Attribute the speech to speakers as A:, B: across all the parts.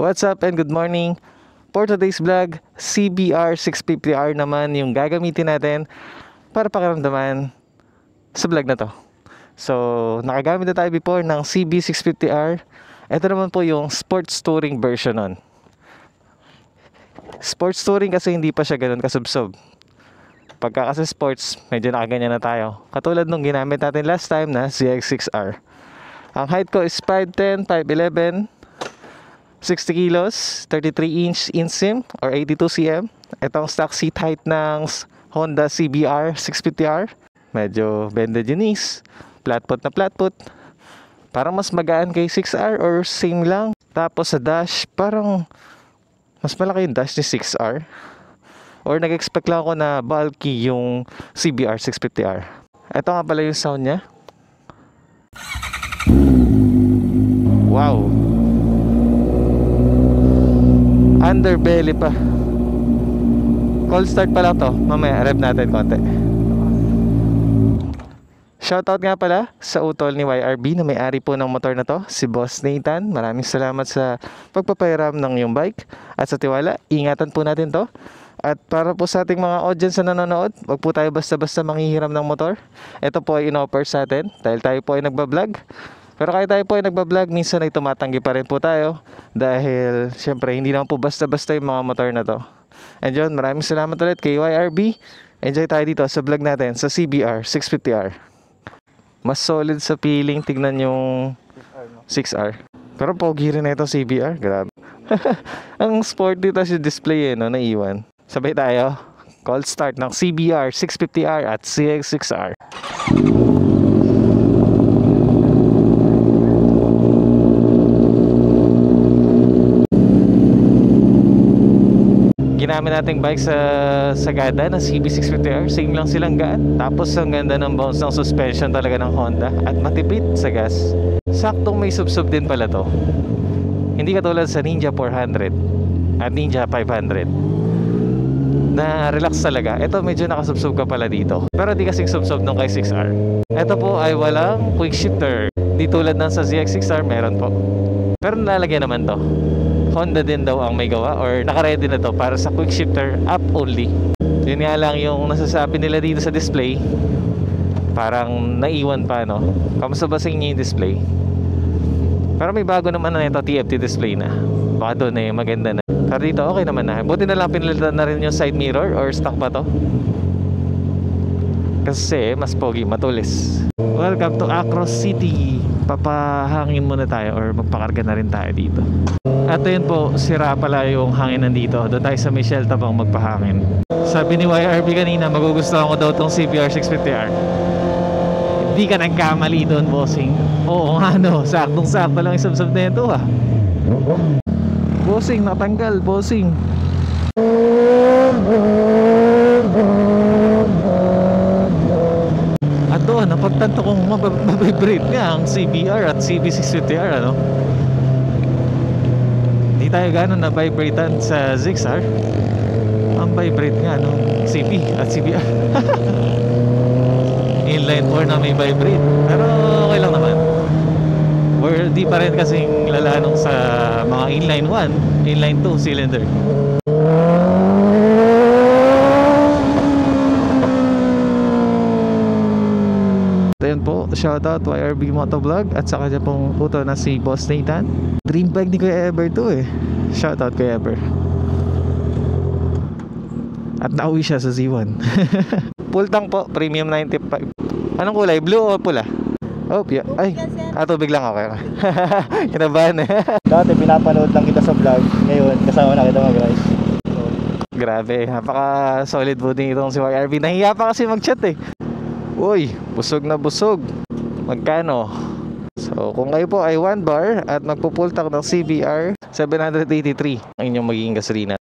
A: What's up and good morning? For today's vlog, CBR 650R naman yung gagamitin natin para pakiramdaman sa vlog na to. So, nakagamit na tayo before ng CB650R. Ito naman po yung sports touring version nun. Sports touring kasi hindi pa siya ganun kasubsob. Pagka kasi sports, medyo nakaganyan na tayo. Katulad nung ginamit natin last time na CX6R. Ang height ko is 5'10", 5'11", 60 kilos, 33-inch inseam or 82 cm. Ito ang stock seat height ng Honda CBR 650R. Medyo bended yung knees, flat foot na flat foot. Parang mas magaan kay 6R or same lang. Tapos sa dash, parang mas malaki yung dash ni 6R. Or nag-expect lang ako na bulky yung CBR 650R. Ito nga pala yung sound niya. Wow! Underbelly pa. Cold start pa lang to. Mamaya rev natin konti. Shoutout nga pala sa utol ni YRB na may-ari po ng motor na to, si Boss Nathan. Maraming salamat sa pagpapahiram ng iyong bike at sa tiwala. Ingatan po natin to. At para po sa ating mga audience na nanonood, wag po tayo basta-basta manghihiram ng motor. Ito po ay in-offer sa atin dahil tayo po ay nagbablog. Pero kahit tayo po ay nagbablog, minsan ay tumatanggi pa rin po tayo. Dahil syempre hindi naman po basta-basta yung mga motor na to. And yun, maraming salamat ulit kay YRB. Enjoy tayo dito sa vlog natin sa CBR 650R. Mas solid sa feeling, tignan yung 6R. Pero pogi rin na ito CBR, grabe. Ang sport dito sa display no, naiwan. Sabay tayo, cold start ng CBR 650R at CX6R. Ginamit nating bike sa Sagada na CB650R. Same lang silang gaan. Tapos ang ganda ng bounce ng suspension talaga ng Honda. At matipid sa gas. Saktong may sub-sub din pala to. Hindi katulad sa Ninja 400 at Ninja 500 na relax talaga. Ito medyo nakasubsob ka pala dito. Pero di kasing subsob nung kay 6R. Ito po ay walang quick shifter. Di tulad ng sa ZX6R meron po. Pero nalalagyan naman to. Honda din daw ang may gawa or naka-ready na to para sa quick shifter up only. Yun nga lang yung nasasabi nila dito sa display. Parang naiwan pa no. Kamusta ba sa inyo yung display? Pero may bago naman na ito, TFT display na. Baka doon eh maganda na. Pero dito okay naman na. Buti na lang pinalitan na rin yung side mirror or stock pa to. Kasi mas pogi, matulis. Welcome to Acros City. Papahangin muna tayo or magpakarga na rin tayo dito. At yun po, sira pala yung hangin nandito. Doon tayo sa Michelle Tabang magpahangin. Sabi ni YRB kanina, magugustuhan ko daw tong CBR 650R. Hindi ka nagkamali doon, bossing. Oo nga no, saktong-sakto lang isabsab na ito ha. Bossing, natanggal, bossing. At doon, napagtanto kong mabibrate nga ang CBR at CB650R ano. Hindi tayo gano'n na-vibratean sa 6R. Ang vibrate nga no, CB at CBR. Inline 4 na may vibrate. Pero okay lang naman. Or di pa rin kasing lalanong sa mga inline 1, inline 2 cylinder. Ayan po, shoutout YRB Motovlog at saka dyan pong puto na si Boss Nathan. Dream bike ni Kuya Ever to eh. Shoutout Kuya Ever. At nauwi siya sa Z1. Full tank po, premium 95. Anong kulay? Blue o pula? Oh, yeah. Ay, tubig lang ako. Kinabahan eh.
B: Dati pinapanood lang kita sa vlog. Ngayon, kasama na kita mag-guys.
A: Grabe, napaka solid po din itong si YRB. Nahiya pa kasi mag-chat eh. Uy, busog na busog. Magkano? So, kung kayo po ay 1 bar at magpo-full tank ng CBR 783 ang inyong magiging gasolina.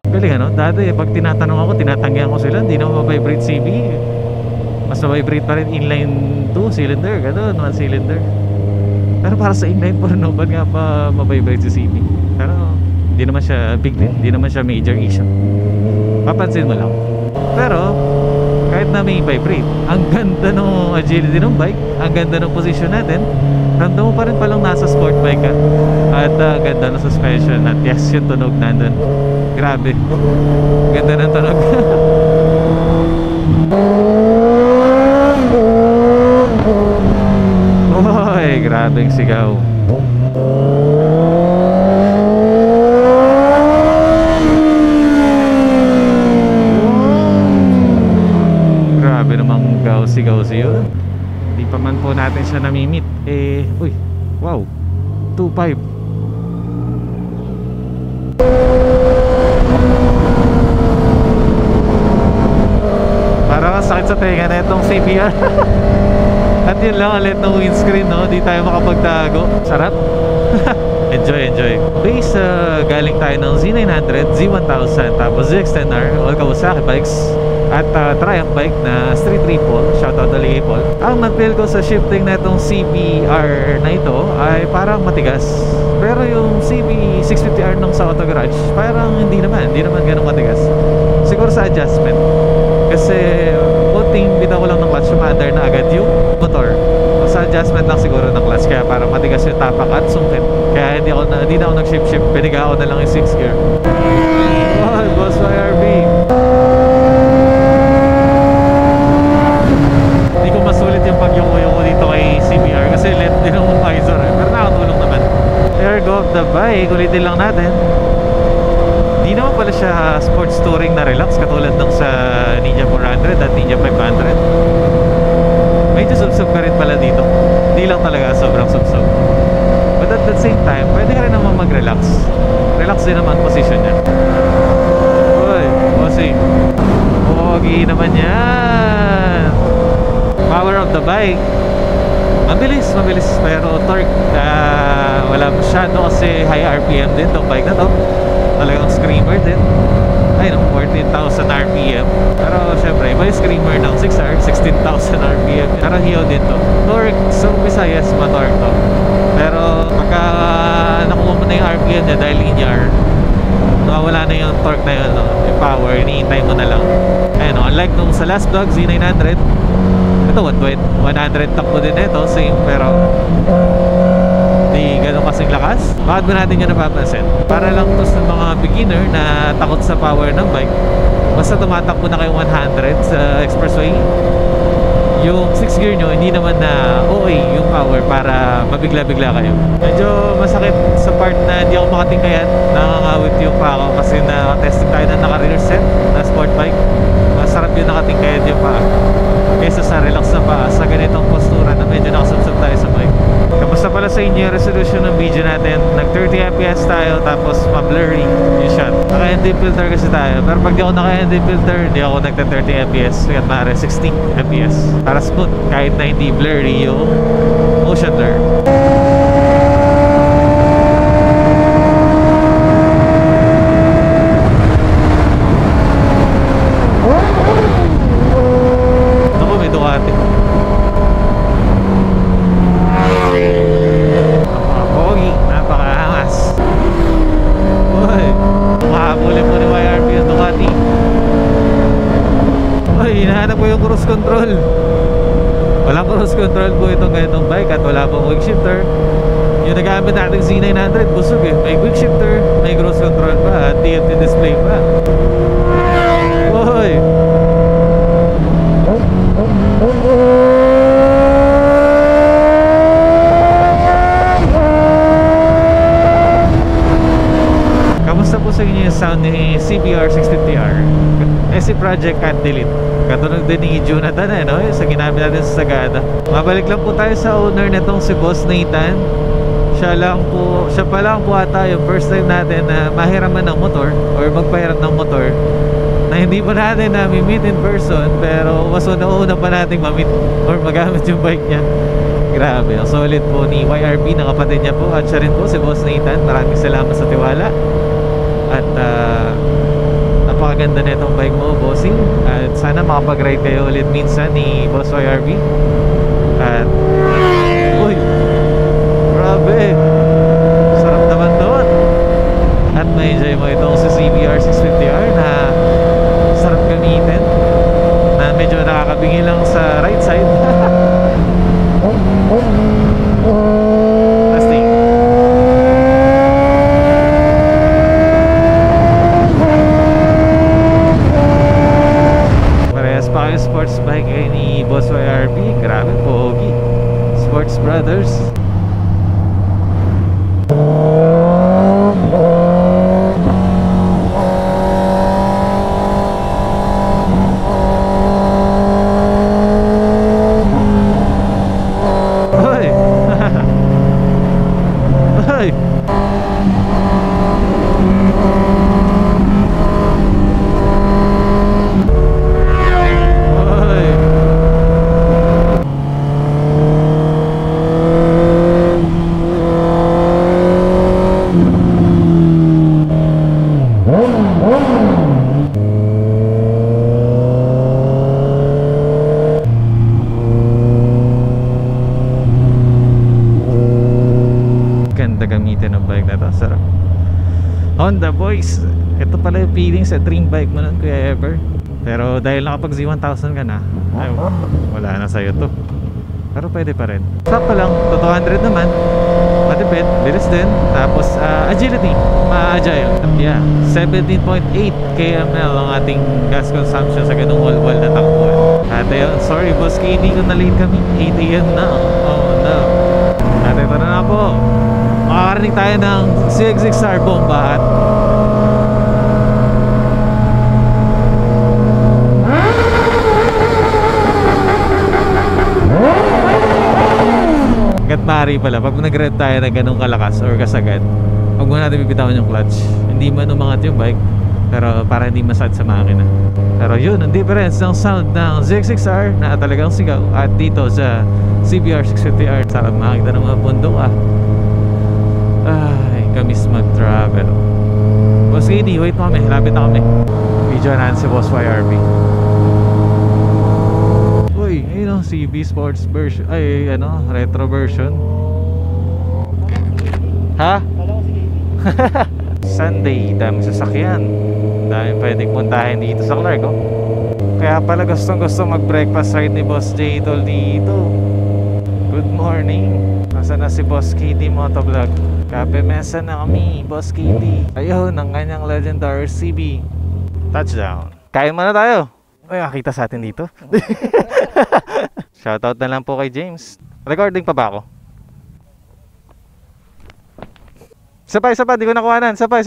A: Galing ano? Dati pag tinatanong ako, tinatanggihan ko sila, hindi na mabibrate CB. Mas mabibrate pa rin inline 2 cylinder, gano'n, 1 cylinder. Pero para sa inline 4, no, ba't nga pa mabibrate si CB? Pero hindi naman siya big deal, hindi naman siya major issue. Papansin mo lang. Pero kahit part na may vibrate. Ang ganda ng agility ng bike, ang ganda ng position natin. Ramdam mo pa rin palang nasa sport bike ka. At ganda ng suspension. At yes, yung tunog nandun. Grabe, ganda ng tunog. Oy, grabeng sigaw. Grabe namang gausi-gausi yun. Di pa man po natin siya namimit. Uy, wow, 2.5. Parang ang sakit sa tenga na itong CBR. At yun lang ulit ng windscreen, no? Di tayo makapagtago. Sarap. Enjoy, enjoy. Base, galing tayo ng Z900, Z1000, tapos ZX-10R, all Kawasaki bikes. At Triumph bike na Street Triple. Shoutout na Ligay Paul. Ang nag-feel ko sa shifting na itong CBR na ito ay parang matigas. Pero yung CB650R nung sa Auto Garage, parang hindi naman ganun matigas. Siguro sa adjustment. Kasi konting bitaw ko lang ng clutch, umaandar na agad yung motor. Sa adjustment lang siguro ng clutch, kaya parang matigas yung tapak at sungkit. Kaya hindi na ako nag-shift. Biniga ko na lang yung 6 gear. Oh, boss YRB. Hindi ko masulit yung pagyungo ko dito kay CBR kasi left din ang visor pero nakatulong naman. Air go of the bike, ulitin lang natin. Hindi naman pala siya sports touring na relax katulad ng sa Ninja 400 at Ninja 500. Medyo subsub ka rin pala dito. Hindi lang talaga sobrang subsub. But at the same time, pwede ka rin naman mag-relax. Relax din naman position niya. Uy, bossy. Pogi naman yan. Power of the bike. Mabilis. Pero torque, wala masyado kasi high RPM din itong bike na to. Talagang screamer din. Ay, 14,000 RPM. Pero syempre, iba yung screamer ng 6R, 16,000 RPM. Pero hiyaw din to. Torque, sa umpisa, yes, ma-torque to. Pero pagka nakuha mo na yung RPM niya dahil linear, wala na yung torque na yun, no? Yung power, hinihintay mo na lang. Ayun, no? Unlike nung sa last vlog, Z900, ito 100 takbo din ito, same, pero di ganun kasing lakas. Bakit ba natin yun napapansin? Para lang to sa mga beginner na takot sa power ng bike, basta tumatakbo na kayo 100 sa expressway, yung 6 gear nyo hindi naman na okay yung power para mabigla-bigla kayo. Medyo masakit sa part na hindi ako makatingkayan, nakangawit yung pa ako kasi na-testing tayo na naka-rear set na sport bike. Masarap yung nakatingkayan yung pa kaysa sa relax na pa sa ganitong postura na medyo nakasubsub tayo sa bike. Kamusta pala sa inyo yung resolution ng video natin? Nag 30 fps tayo tapos ma-blurry yung shot. Naka-ND filter kasi tayo, pero pag di ako naka-ND filter di ako nagta 30 fps kaya maaari 60 fps para smooth kahit na hindi blurry yung motion blur. Cruise control. Walang cruise control po itong ganitong bike at wala pong quick shifter. Yung nagamit natin Z900 busog eh. May quick shifter, may cruise control pa at TFT display pa. Hoy! Kamusta po sa inyo yung sound ni CBR 650R? SC Project can't delete. Katunog din ni Jonathan no? Sa ginamit natin sa Sagada. Mabalik lang po tayo sa owner nitong si Boss Nathan. Siya pa lang po ata yung first time natin na mahiraman ng motor or magpahiram ng motor na hindi pa natin na-meet in person, pero mas una pa natin ma-meet or magamit yung bike niya. Grabe, ang solid po ni YRB na kapatid niya po at siya rin po si Boss Nathan. Maraming salamat sa tiwala at napakaganda na itong bike mo, bossing. At sana makapag-ride kayo ulit minsan ni Boss YRB. At uy, grabe, sarap naman doon. At ma-enjoy mo itong si CBR 650R na sarap gamitin, na medyo Marx Brothers. Hoy! Hoy! Ganda gamitin ng bike na to, sarap. Honda boys, ito pala yung feeling sa dream bike mo nun, Kuya Ever. Pero dahil nakapag Z1000 ka na, ay wala na sa'yo to. Pero pwede pa rin. Sakto lang, 200 naman. Matipid, bilis din. Tapos agility, ma-agile. Yeah, 17.8 kml ang ating gas consumption sa ganung wall-wall na takbuhan. At ayun, sorry boss, hindi ko na late kami. 8 AM na. Oh no. At ito na po. Makakarinig tayo ng ZX-R bomba at hanggat maaari pala pag nag-rev tayo na ganun kalakas or kasagad, huwag muna natin bibitawan yung clutch. Hindi man umangat yung bike, pero para hindi masad sa makina. Pero yun ang difference ng sound ng ZX-R na talagang sigaw at dito sa CBR 650R. Sarap makakita ng mga bundok Ay, kamis mag-travel. Boss KD, wait mo kami, lapit na kami. Video natin si Boss YRB. Uy, ayun ang CB Sports version. Ay, ano, retro version. Ha? Sunday, dami sasakyan. Dami pwedeng puntahin dito sa Clark, oh. Kaya pala gustong mag-breakfast ride ni Boss J Tol dito. Good morning. Nasaan na si Boss KD Motovlog? Kape mesa na kami, Boss KD. Ayun, ang kanyang legendary CB. Touchdown. Kain muna tayo. Ay, nakita sa atin dito. Shoutout na lang po kay James. Recording pa ba ako? Isa pa, di ko nakuhanan. Isa pa.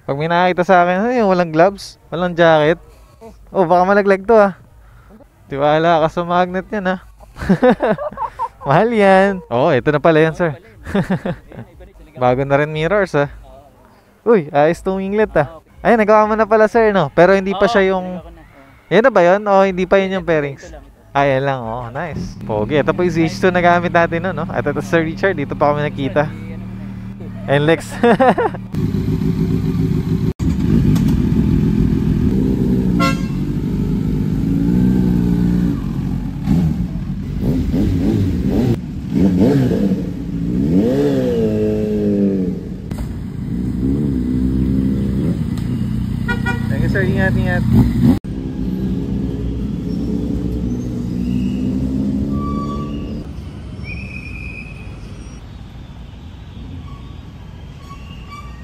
A: Pag may nakakita sa akin, ay, walang gloves, walang jacket. Oh, baka malaglag to Tiwala ka sa magnet yan Mahal yan. Oo, ito na pala yan, sir. Bago na rin mirrors Uy, ayos tong winglet Ay, nagawa mo na pala, sir, no? Pero hindi pa siya yung... Yan na ba yun? O hindi pa yun yung pairings? Yan lang, nice. Pogi, ito po yung ZH2 na gamit natin, no? At ito, Sir Richard, dito pa kami nakita. And Lex. Thank you, sir. Ingat.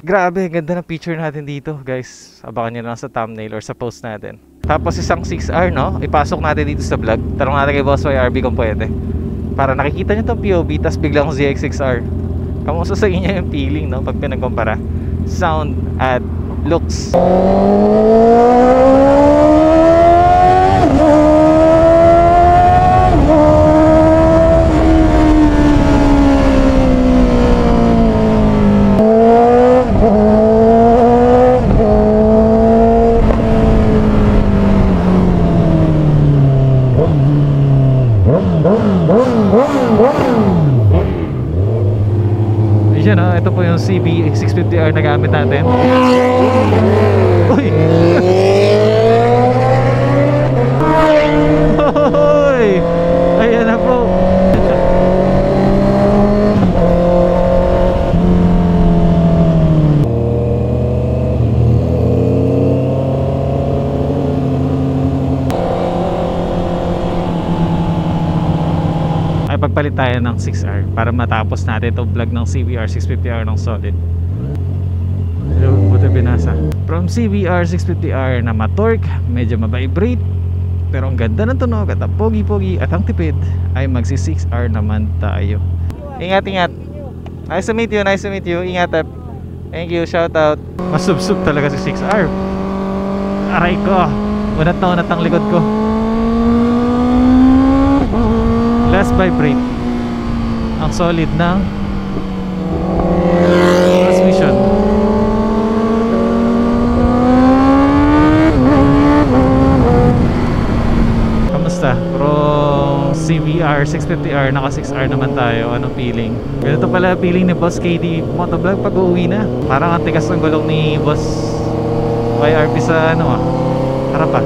A: Grabe, ganda ng picture natin dito, guys. Abangan nyo lang sa thumbnail or sa post natin. Tapos isang 6R, no? Ipasok natin dito sa vlog. Tanong natin kay Boss YRB kung pwede. Para nakikita nyo tong POV, tas biglang ZX6R. Kamusta sa inyo yung feeling, no? Pag pinagkumpara sound at looks. Ayan ito po yung CB 650R na gamit natin. Uy! Uy! Ayan na po. Pagpalit tayo ng 6R para matapos natin itong vlog ng CBR 650R ng solid. Buti binasa. From CBR 650R na ma-torque, medyo ma-vibrate, Pero ang ganda ng tunog at ang pogi-pogi at ang tipid ay magsi 6R naman tayo. Ingat, ingat. Nice to meet you, nice to meet you. Ingat, Tep. Thank you, shout out. Masubsub talaga si 6R. Aray ko. Unat na unat ang likod ko. Less vibrate. Ang solid ng transmission. Kamusta? From CBR 650R, naka 6R naman tayo. Anong feeling? Ganito pala feeling ni Boss KD Motovlog pag uuwi na. Parang ang tigas ng gulong ni Boss YRP sa ano harap ah.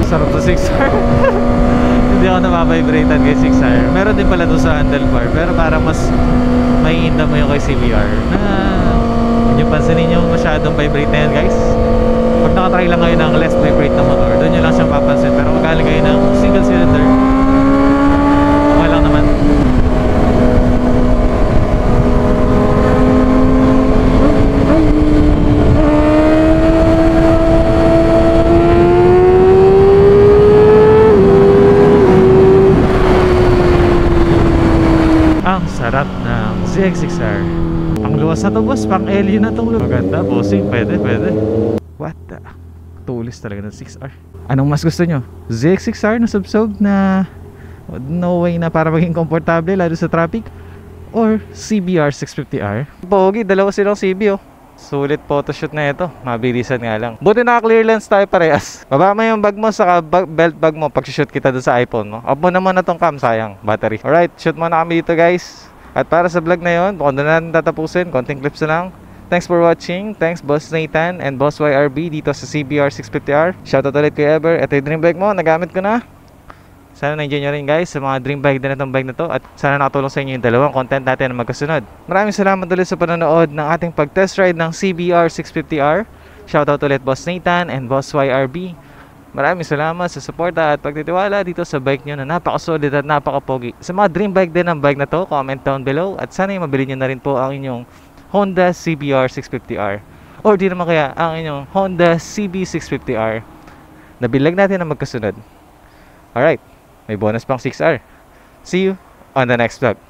A: Sarap sa 6R. Hindi ako nababibratean kay 6R. Meron din pala doon sa handlebar, pero parang mas maiinda mo yung kay CBR na hindi nyo pansinin yung masyadong vibrate na yan, guys. Pag nakatry lang kayo ng less vibrate na motor, doon nyo lang siyang papansin. Pero kung galing kayo ng single cylinder, okay lang naman. Ang sarap ng ZX6R. Ang luwas na to, boss. Pang LU na tong luwas. Maganda, bossing. Pwede, pwede. What the? Tulis talaga ng 6R. Anong mas gusto nyo? ZX6R na sub-sub na no way na para maging komportable lalo sa traffic? Or CBR 650R? Pogi, dalawa silang CB oh. Sulit photoshoot na ito. Mabilisan nga lang. Buti naka-clear lens tayo parehas. Baba mo yung bag mo, saka belt bag mo pag shoot kita doon sa iPhone mo. Off mo naman na tong cam, sayang. Battery. Alright, shoot muna kami dito guys. At para sa vlog na yun, bukod na natin tatapusin. Konting clips na lang. Thanks for watching. Thanks Boss Nathan and Boss YRB dito sa CBR 650R. Shoutout ulit kay Ever. Ito yung dream bike mo. Nagamit ko na. Sana na-enjoy nyo rin guys sa mga dream bike din itong bike na to. At sana nakatulong sa inyo yung dalawang content natin na magkasunod. Maraming salamat ulit sa panonood ng ating pag-test ride ng CBR 650R. Shoutout ulit Boss Nathan and Boss YRB. Maraming salamat sa suporta at pagtitiwala dito sa bike nyo na napaka-solid at napaka-pogi. Sa mga dream bike din ng bike na to, comment down below. At sana yung mabili nyo na rin po ang inyong Honda CBR 650R. Or di naman kaya ang inyong Honda CB650R. Nabilag natin na magkasunod. Alright. May bonus pang 6R. See you on the next vlog.